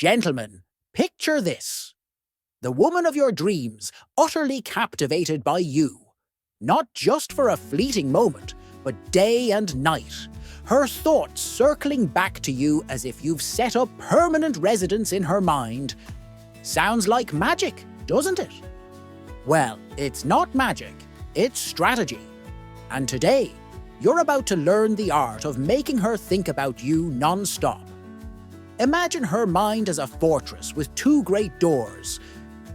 Gentlemen, picture this. The woman of your dreams, utterly captivated by you. Not just for a fleeting moment, but day and night. Her thoughts circling back to you as if you've set up permanent residence in her mind. Sounds like magic, doesn't it? Well, it's not magic, it's strategy. And today, you're about to learn the art of making her think about you non-stop. Imagine her mind as a fortress with two great doors.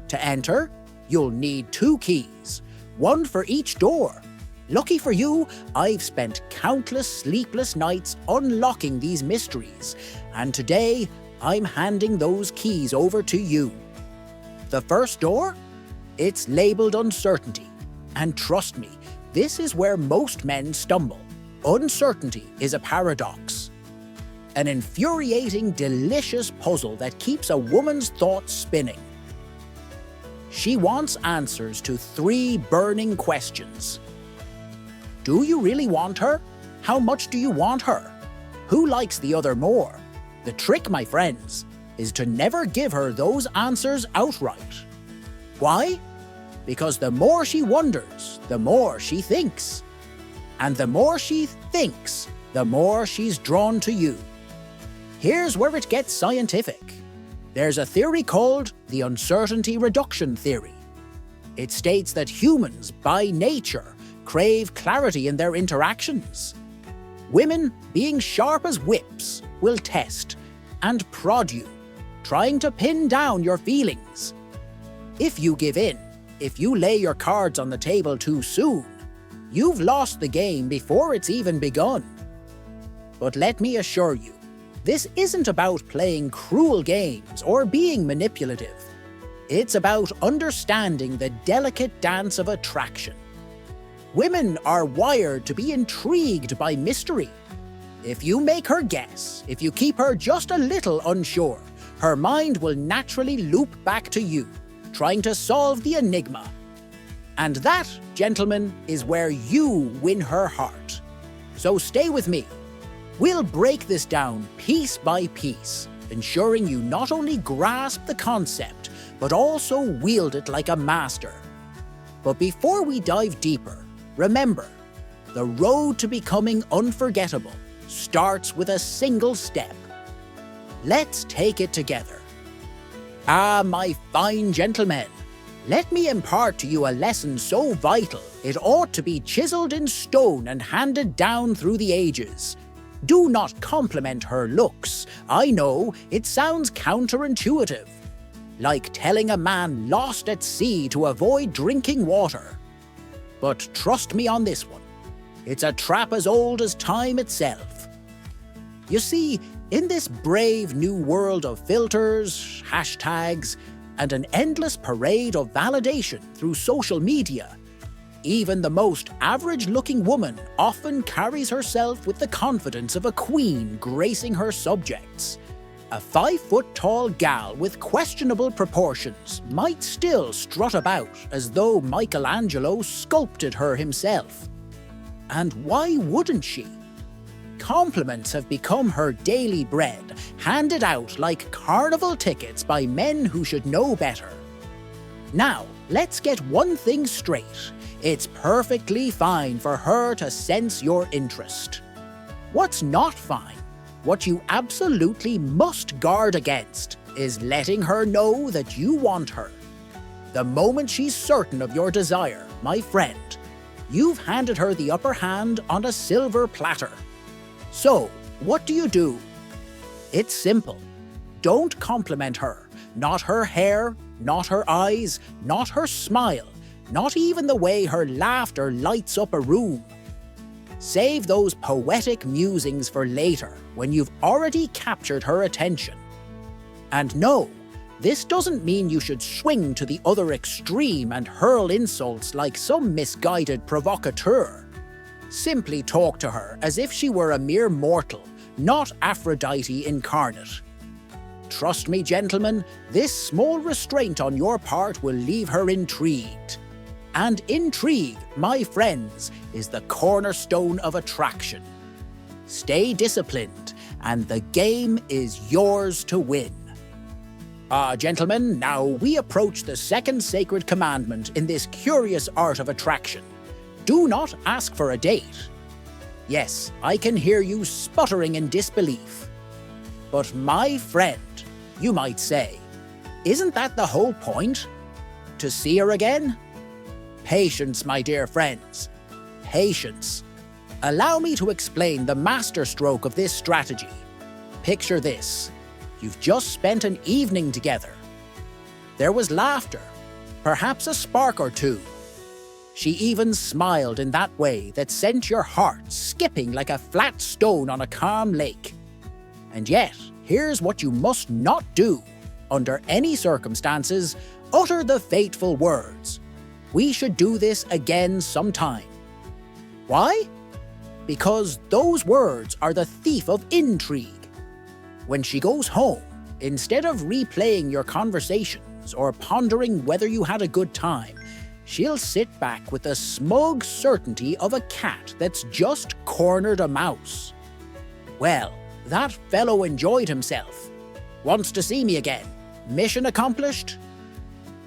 To enter, you'll need 2 keys, one for each door. Lucky for you, I've spent countless sleepless nights unlocking these mysteries, and today I'm handing those keys over to you. The first door? It's labeled uncertainty, and trust me, this is where most men stumble. Uncertainty is a paradox. An infuriating, delicious puzzle that keeps a woman's thoughts spinning. She wants answers to 3 burning questions. Do you really want her? How much do you want her? Who likes the other more? The trick, my friends, is to never give her those answers outright. Why? Because the more she wonders, the more she thinks. And the more she thinks, the more she's drawn to you. Here's where it gets scientific. There's a theory called the uncertainty reduction theory. It states that humans, by nature, crave clarity in their interactions. Women, being sharp as whips, will test and prod you, trying to pin down your feelings. If you give in, if you lay your cards on the table too soon, you've lost the game before it's even begun. But let me assure you, this isn't about playing cruel games or being manipulative. It's about understanding the delicate dance of attraction. Women are wired to be intrigued by mystery. If you make her guess, if you keep her just a little unsure, her mind will naturally loop back to you, trying to solve the enigma. And that, gentlemen, is where you win her heart. So stay with me. We'll break this down piece by piece, ensuring you not only grasp the concept, but also wield it like a master. But before we dive deeper, remember, the road to becoming unforgettable starts with a single step. Let's take it together. Ah, my fine gentlemen, let me impart to you a lesson so vital it ought to be chiseled in stone and handed down through the ages. Do not compliment her looks. I know, it sounds counterintuitive. Like telling a man lost at sea to avoid drinking water. But trust me on this one. It's a trap as old as time itself. You see, in this brave new world of filters, hashtags, and an endless parade of validation through social media, even the most average-looking woman often carries herself with the confidence of a queen gracing her subjects. A 5-foot-tall gal with questionable proportions might still strut about as though Michelangelo sculpted her himself. And why wouldn't she? Compliments have become her daily bread, handed out like carnival tickets by men who should know better. Now, let's get one thing straight. It's perfectly fine for her to sense your interest. What's not fine, what you absolutely must guard against, is letting her know that you want her. The moment she's certain of your desire, my friend, you've handed her the upper hand on a silver platter. So, what do? It's simple. Don't compliment her. Not her hair, not her eyes, not her smile, not even the way her laughter lights up a room. Save those poetic musings for later, when you've already captured her attention. And no, this doesn't mean you should swing to the other extreme and hurl insults like some misguided provocateur. Simply talk to her as if she were a mere mortal, not Aphrodite incarnate. Trust me, gentlemen, this small restraint on your part will leave her intrigued. And intrigue, my friends, is the cornerstone of attraction. Stay disciplined, and the game is yours to win. Gentlemen, now we approach the second sacred commandment in this curious art of attraction. Do not ask for a date. Yes, I can hear you sputtering in disbelief. But my friend, you might say, isn't that the whole point? To see her again? Patience, my dear friends. Patience. Allow me to explain the masterstroke of this strategy. Picture this. You've just spent an evening together. There was laughter, perhaps a spark or two. She even smiled in that way that sent your heart skipping like a flat stone on a calm lake. And yet, here's what you must not do. Under any circumstances, utter the fateful words. We should do this again sometime. Why? Because those words are the thief of intrigue. When she goes home, instead of replaying your conversations or pondering whether you had a good time, she'll sit back with the smug certainty of a cat that's just cornered a mouse. Well, that fellow enjoyed himself. Wants to see me again. Mission accomplished?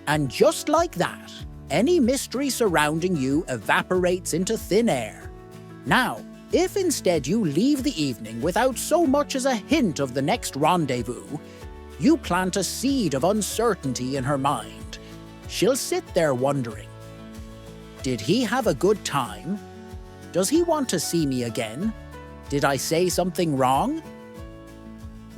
And just like that, any mystery surrounding you evaporates into thin air. Now, if instead you leave the evening without so much as a hint of the next rendezvous, you plant a seed of uncertainty in her mind. She'll sit there wondering, did he have a good time? Does he want to see me again? Did I say something wrong?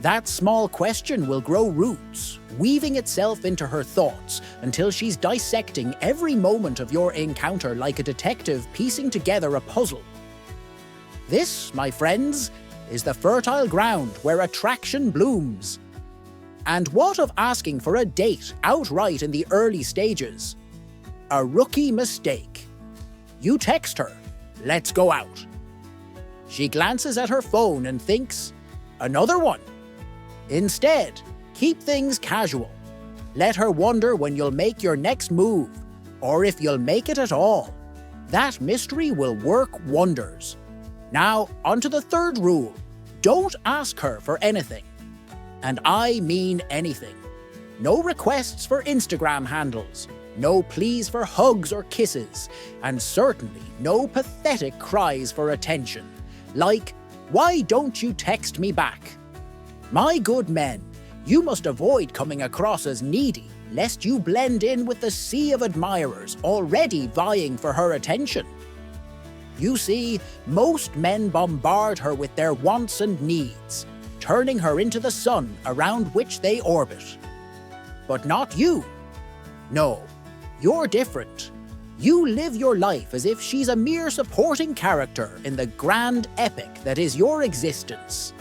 That small question will grow roots, weaving itself into her thoughts until she's dissecting every moment of your encounter like a detective piecing together a puzzle. This, my friends, is the fertile ground where attraction blooms. And what of asking for a date outright in the early stages? A rookie mistake. You text her, "Let's go out." She glances at her phone and thinks, "Another one." Instead, keep things casual. Let her wonder when you'll make your next move, or if you'll make it at all. That mystery will work wonders. Now, onto the third rule. Don't ask her for anything. And I mean anything. No requests for Instagram handles, no pleas for hugs or kisses, and certainly no pathetic cries for attention, like, "Why don't you text me back?" My good men, you must avoid coming across as needy, lest you blend in with the sea of admirers already vying for her attention. You see, most men bombard her with their wants and needs, turning her into the sun around which they orbit. But not you. No, you're different. You live your life as if she's a mere supporting character in the grand epic that is your existence.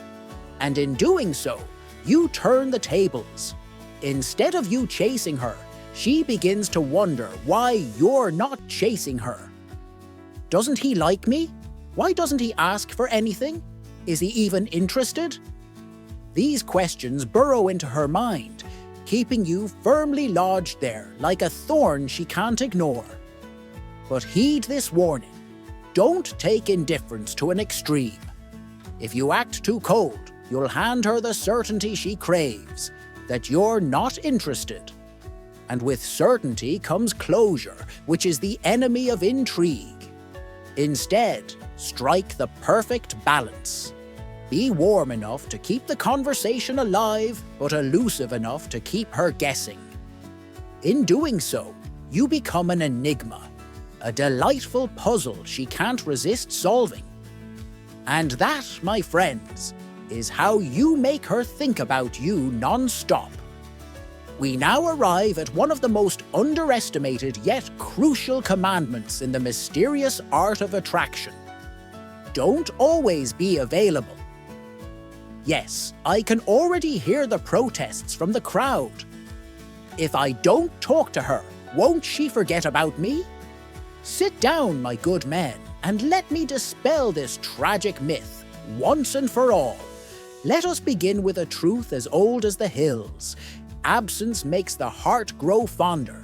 And in doing so, you turn the tables. Instead of you chasing her, she begins to wonder why you're not chasing her. Doesn't he like me? Why doesn't he ask for anything? Is he even interested? These questions burrow into her mind, keeping you firmly lodged there like a thorn she can't ignore. But heed this warning. Don't take indifference to an extreme. If you act too cold, you'll hand her the certainty she craves, that you're not interested. And with certainty comes closure, which is the enemy of intrigue. Instead, strike the perfect balance. Be warm enough to keep the conversation alive, but elusive enough to keep her guessing. In doing so, you become an enigma, a delightful puzzle she can't resist solving. And that, my friends, is how you make her think about you non-stop. We now arrive at one of the most underestimated yet crucial commandments in the mysterious art of attraction. Don't always be available. Yes, I can already hear the protests from the crowd. If I don't talk to her, won't she forget about me? Sit down, my good men, and let me dispel this tragic myth once and for all. Let us begin with a truth as old as the hills. Absence makes the heart grow fonder.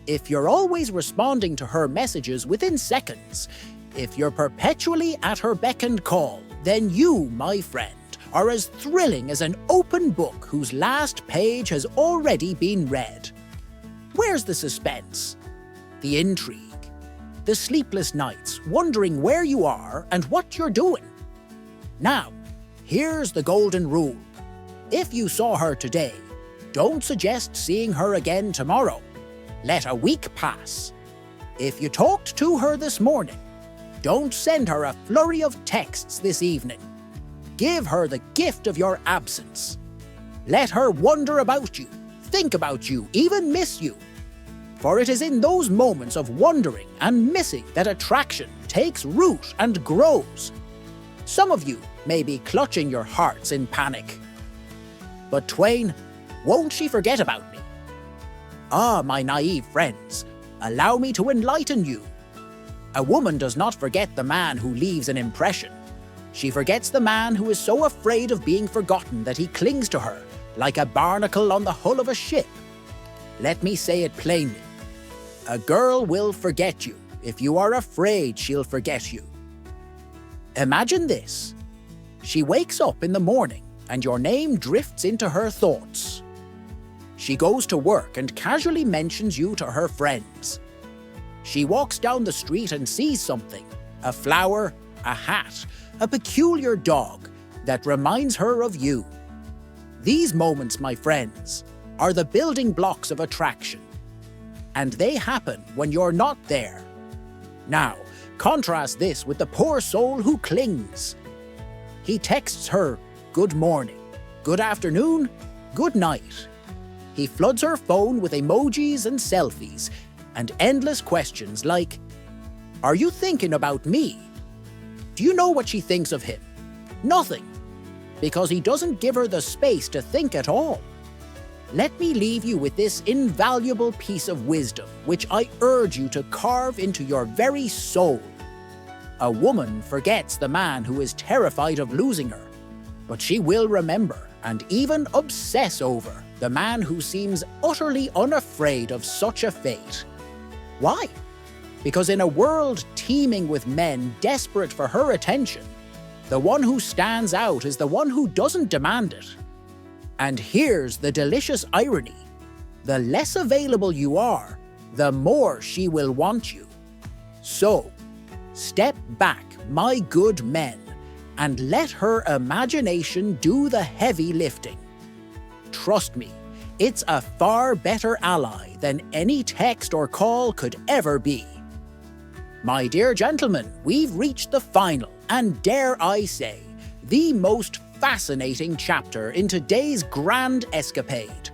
If you're always responding to her messages within seconds, if you're perpetually at her beck and call, then you, my friend, are as thrilling as an open book whose last page has already been read. Where's the suspense? The intrigue? The sleepless nights, wondering where you are and what you're doing? Now, here's the golden rule. If you saw her today, don't suggest seeing her again tomorrow. Let a week pass. If you talked to her this morning, don't send her a flurry of texts this evening. Give her the gift of your absence. Let her wonder about you, think about you, even miss you. For it is in those moments of wondering and missing that attraction takes root and grows. Some of you may be clutching your hearts in panic. But Twain, won't she forget about me? Ah, my naive friends, allow me to enlighten you. A woman does not forget the man who leaves an impression. She forgets the man who is so afraid of being forgotten that he clings to her like a barnacle on the hull of a ship. Let me say it plainly. A girl will forget you if you are afraid she'll forget you. Imagine this. She wakes up in the morning and your name drifts into her thoughts. She goes to work and casually mentions you to her friends. She walks down the street and sees something, a flower, a hat, a peculiar dog that reminds her of you. These moments, my friends, are the building blocks of attraction. And they happen when you're not there. Now, contrast this with the poor soul who clings. He texts her, good morning, good afternoon, good night. He floods her phone with emojis and selfies and endless questions like, are you thinking about me? Do you know what she thinks of him? Nothing, because he doesn't give her the space to think at all. Let me leave you with this invaluable piece of wisdom, which I urge you to carve into your very soul. A woman forgets the man who is terrified of losing her, but she will remember and even obsess over the man who seems utterly unafraid of such a fate. Why? Because in a world teeming with men desperate for her attention, the one who stands out is the one who doesn't demand it. And here's the delicious irony. The less available you are, the more she will want you. So, step back, my good men, and let her imagination do the heavy lifting. Trust me, it's a far better ally than any text or call could ever be. My dear gentlemen, we've reached the final, and dare I say, the most fascinating chapter in today's grand escapade.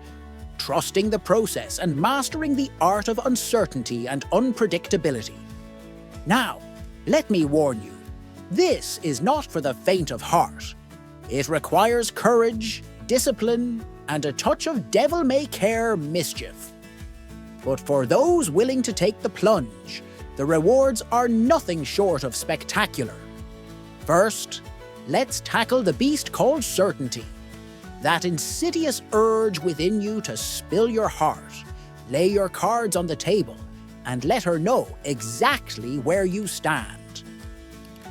Trusting the process and mastering the art of uncertainty and unpredictability. Now, let me warn you, this is not for the faint of heart. It requires courage, discipline, and a touch of devil-may-care mischief. But for those willing to take the plunge, the rewards are nothing short of spectacular. First, let's tackle the beast called certainty. That insidious urge within you to spill your heart, lay your cards on the table, and let her know exactly where you stand.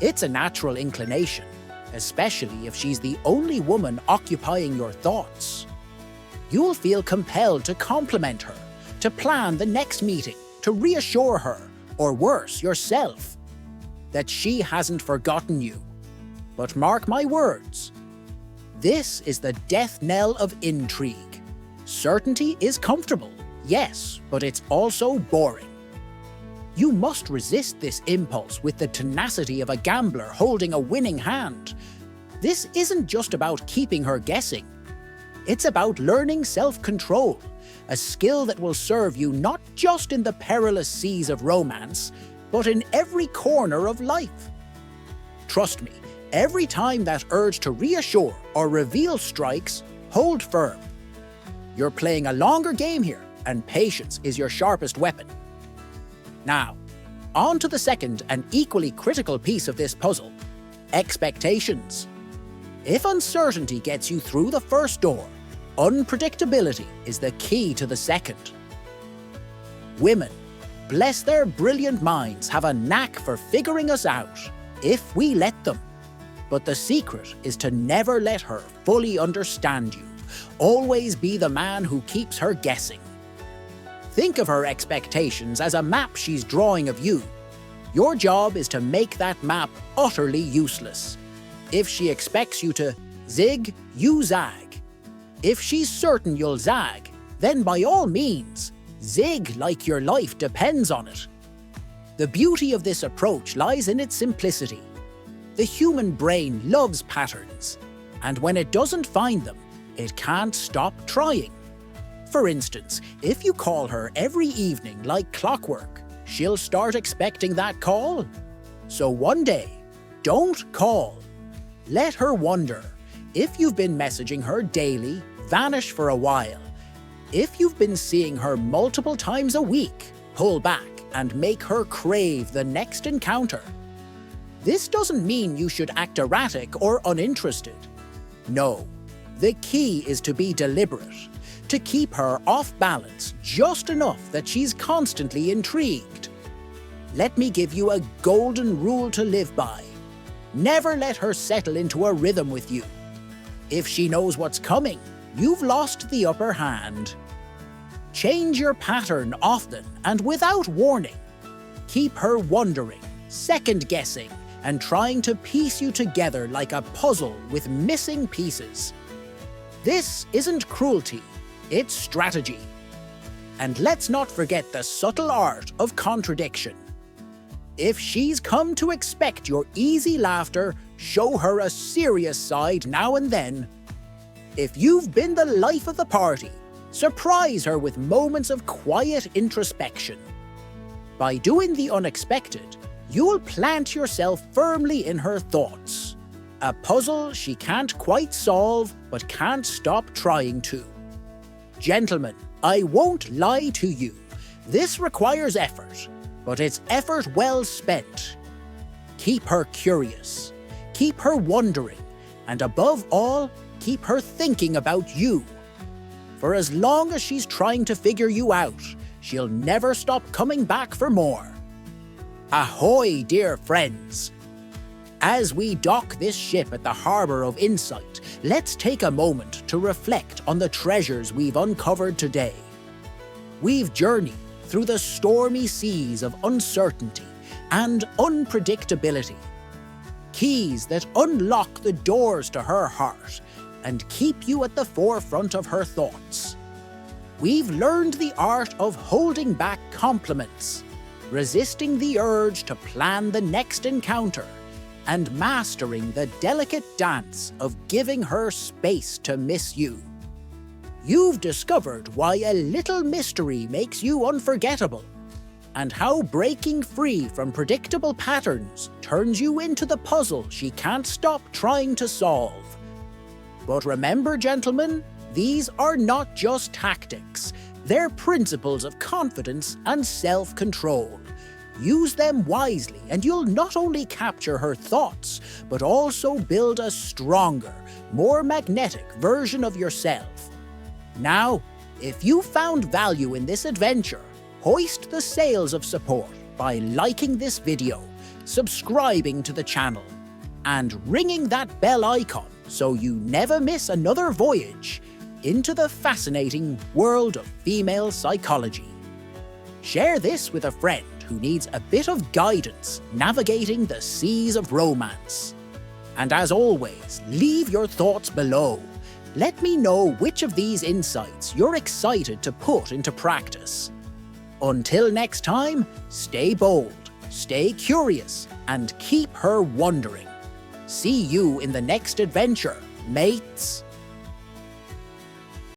It's a natural inclination, especially if she's the only woman occupying your thoughts. You'll feel compelled to compliment her, to plan the next meeting, to reassure her, or worse, yourself, that she hasn't forgotten you. But mark my words, this is the death knell of intrigue. Certainty is comfortable, yes, but it's also boring. You must resist this impulse with the tenacity of a gambler holding a winning hand. This isn't just about keeping her guessing. It's about learning self-control, a skill that will serve you not just in the perilous seas of romance, but in every corner of life. Trust me, every time that urge to reassure or reveal strikes, hold firm. You're playing a longer game here, and patience is your sharpest weapon. Now, on to the second and equally critical piece of this puzzle, expectations. If uncertainty gets you through the first door, unpredictability is the key to the second. Women, bless their brilliant minds, have a knack for figuring us out, if we let them. But the secret is to never let her fully understand you. Always be the man who keeps her guessing. Think of her expectations as a map she's drawing of you. Your job is to make that map utterly useless. If she expects you to zig, you zag. If she's certain you'll zag, then by all means, zig like your life depends on it. The beauty of this approach lies in its simplicity. The human brain loves patterns, and when it doesn't find them, it can't stop trying. For instance, if you call her every evening like clockwork, she'll start expecting that call. So one day, don't call. Let her wonder. If you've been messaging her daily, vanish for a while. If you've been seeing her multiple times a week, pull back and make her crave the next encounter. This doesn't mean you should act erratic or uninterested. No, the key is to be deliberate, to keep her off balance just enough that she's constantly intrigued. Let me give you a golden rule to live by. Never let her settle into a rhythm with you. If she knows what's coming, you've lost the upper hand. Change your pattern often and without warning. Keep her wondering, second-guessing, and trying to piece you together like a puzzle with missing pieces. This isn't cruelty, it's strategy. And let's not forget the subtle art of contradiction. If she's come to expect your easy laughter, show her a serious side now and then. If you've been the life of the party, surprise her with moments of quiet introspection. By doing the unexpected, you'll plant yourself firmly in her thoughts. A puzzle she can't quite solve, but can't stop trying to. Gentlemen, I won't lie to you. This requires effort, but it's effort well spent. Keep her curious, keep her wondering, and above all, keep her thinking about you. For as long as she's trying to figure you out, she'll never stop coming back for more. Ahoy, dear friends! As we dock this ship at the harbour of insight, let's take a moment to reflect on the treasures we've uncovered today. We've journeyed through the stormy seas of uncertainty and unpredictability. Keys that unlock the doors to her heart and keep you at the forefront of her thoughts. We've learned the art of holding back compliments, resisting the urge to plan the next encounter, and mastering the delicate dance of giving her space to miss you. You've discovered why a little mystery makes you unforgettable, and how breaking free from predictable patterns turns you into the puzzle she can't stop trying to solve. But remember, gentlemen, these are not just tactics. They're principles of confidence and self-control. Use them wisely and you'll not only capture her thoughts, but also build a stronger, more magnetic version of yourself. Now, if you found value in this adventure, hoist the sails of support by liking this video, subscribing to the channel, and ringing that bell icon so you never miss another voyage into the fascinating world of female psychology. Share this with a friend who needs a bit of guidance navigating the seas of romance. And as always, leave your thoughts below. Let me know which of these insights you're excited to put into practice. Until next time, stay bold, stay curious, and keep her wondering. See you in the next adventure, mates.